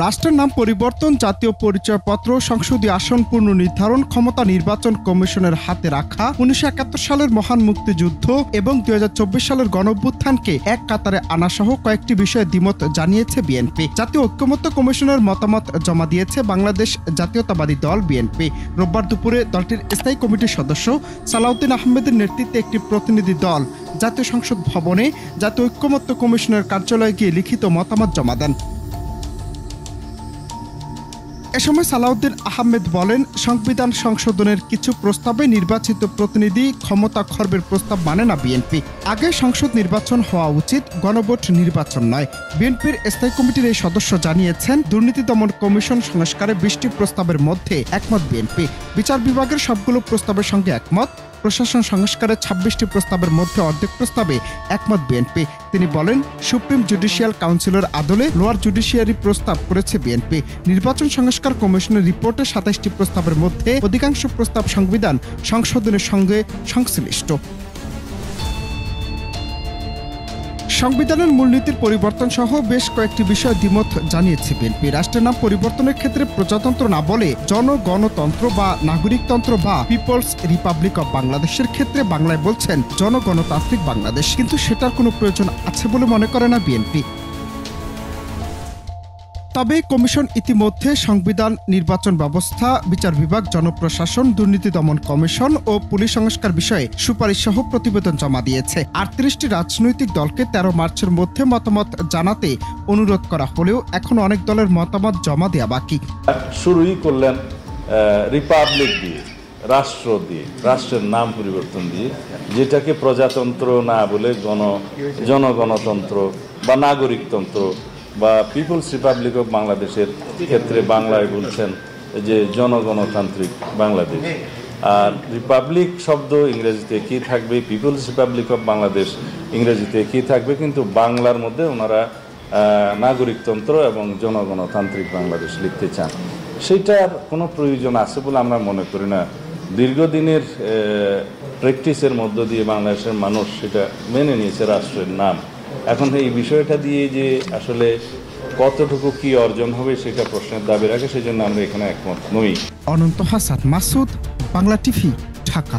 রাষ্ট্রের নাম পরিবর্তন, জাতীয় পরিচয়পত্র, সংসদীয় আসন পুনর্নির্ধারণ ক্ষমতা নির্বাচন কমিশনের হাতে রাখা, 1971 সালের মহান মুক্তিযুদ্ধ এবং 2024 সালের গণঅভ্যুত্থানকে এক কাতারে আনা সহ কয়েকটি বিষয়ে দ্বিমত জানিয়েছে বিএনপি। জাতীয় ঐক্যমত্য কমিশনের মতামত জমা দিয়েছে বাংলাদেশ জাতীয়তাবাদী দল বিএনপি। রোববার দুপুরে দলটির স্থায়ী কমিটির সদস্য সালাউদ্দিন আহমেদের নেতৃত্বে একটি প্রতিনিধি দল জাতীয় সংসদ ভবনে জাতীয় ঐক্যমত্য কমিশনের কার্যালয়ে গিয়ে লিখিত মতামত জমা দেন। এ সময় সালাউদ্দিন আহমেদ বলেন, সংবিধান সংশোধনের কিছু প্রস্তাবে নির্বাচিত প্রতিনিধি ক্ষমতা খর্বের প্রস্তাব মানে না বিএনপি। আগে সংসদ নির্বাচন হওয়া উচিত, গণভোট নির্বাচন নয়। বিএনপির স্থায়ী কমিটির এই সদস্য জানিয়েছেন, দুর্নীতি দমন কমিশন সংস্কারে 20টি প্রস্তাবের মধ্যে একমত বিএনপি। বিচার বিভাগের সবগুলো প্রস্তাবের সঙ্গে একমত। প্রশাসন সংস্কারে 26টি প্রস্তাবের মধ্যে অর্ধেক প্রস্তাবে একমত বিএনপি। তিনি বলেন, সুপ্রিম জুডিশিয়াল কাউন্সিলের আদলে লোয়ার জুডিশিয়ারি প্রস্তাব করেছে বিএনপি। নির্বাচন সংস্কার কমিশনের রিপোর্টে 27টি প্রস্তাবের মধ্যে অধিকাংশ প্রস্তাব সংবিধান সংশোধনের সঙ্গে সংশ্লিষ্ট। সংবিধানের মূলনীতির পরিবর্তন সহ বেশ কয়েকটি বিষয় দ্বিমত জানিয়েছে বিএনপি। রাষ্ট্রের নাম পরিবর্তনের ক্ষেত্রে প্রজাতন্ত্র না বলে জনগণতন্ত্র বা নাগরিকতন্ত্র বা পিপলস রিপাবলিক অব বাংলাদেশের ক্ষেত্রে বাংলায় বলছেন জনগণতান্ত্রিক বাংলাদেশ, কিন্তু সেটার কোনো প্রয়োজন আছে বলে মনে করে না বিএনপি। তবে কমিশন ইতিমধ্যে সংবিধান, নির্বাচন ব্যবস্থা, বিচার বিভাগ, জনপ্রশাসন, দুর্নীতি দমন কমিশন ও পুলিশ সংস্কার বিষয়ে সুপারিশ সহ প্রতিবেদন জমা দিয়েছে। 38টি রাজনৈতিক দলকে 13 মার্চের মধ্যে মতামত জানাতে অনুরোধ করা হলেও এখন অনেক দলের মতামত জমা দেওয়া বাকি। শুরুই করলেন রিপাবলিক দিয়ে, রাষ্ট্র দিয়ে, রাষ্ট্রের নাম পরিবর্তন দিয়ে, যেটাকে প্রজাতন্ত্র না বলে জনগণতন্ত্র বা নাগরিকতন্ত্র বা পিপলস রিপাবলিক অফ বাংলাদেশের ক্ষেত্রে বাংলায় বলছেন যে জনগণতান্ত্রিক বাংলাদেশ। আর রিপাবলিক শব্দ ইংরেজিতে কি থাকবে, পিপলস রিপাবলিক অফ বাংলাদেশ ইংরেজিতে কি থাকবে, কিন্তু বাংলার মধ্যে ওনারা নাগরিকতন্ত্র এবং জনগণতান্ত্রিক বাংলাদেশ লিখতে চান। সেইটার কোনো প্রয়োজন আছে বলে আমরা মনে করি না। দীর্ঘদিনের প্র্যাকটিসের মধ্য দিয়ে বাংলাদেশের মানুষ সেটা মেনে নিয়েছে রাষ্ট্রের নাম। এখন এই বিষয়টা দিয়ে যে আসলে কতটুকু কি অর্জন হবে সেটা প্রশ্নের দাবি রাখে, সেই জন্য আমরা এখানে একমত নই। অনন্ত হাসান মাসুদ, বাংলা টিভি, ঢাকা।